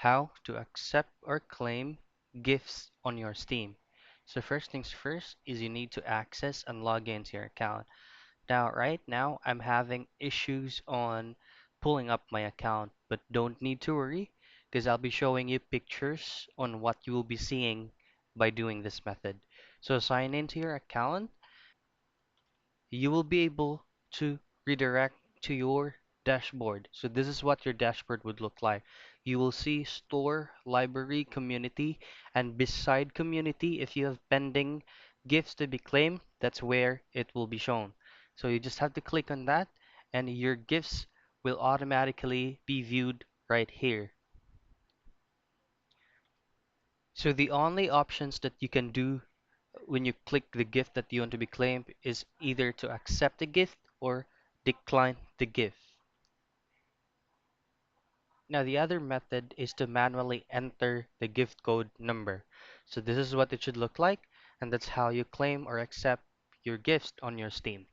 how to accept or claim gifts on your Steam. So first things first is you need to access and log into your account. Now, right now, I'm having issues on pulling up my account, but don't need to worry because I'll be showing you pictures on what you will be seeing by doing this method. So sign into your account, you will be able to redirect to your dashboard. So this is what your dashboard would look like. You will see store, library, community, and beside community, if you have pending gifts to be claimed, that's where it will be shown. So you just have to click on that and your gifts will automatically be viewed right here. So the only options that you can do when you click the gift that you want to be claimed is either to accept the gift or decline the gift. Now the other method is to manually enter the gift code number. So this is what it should look like, and that's how you claim or accept your gifts on your Steam.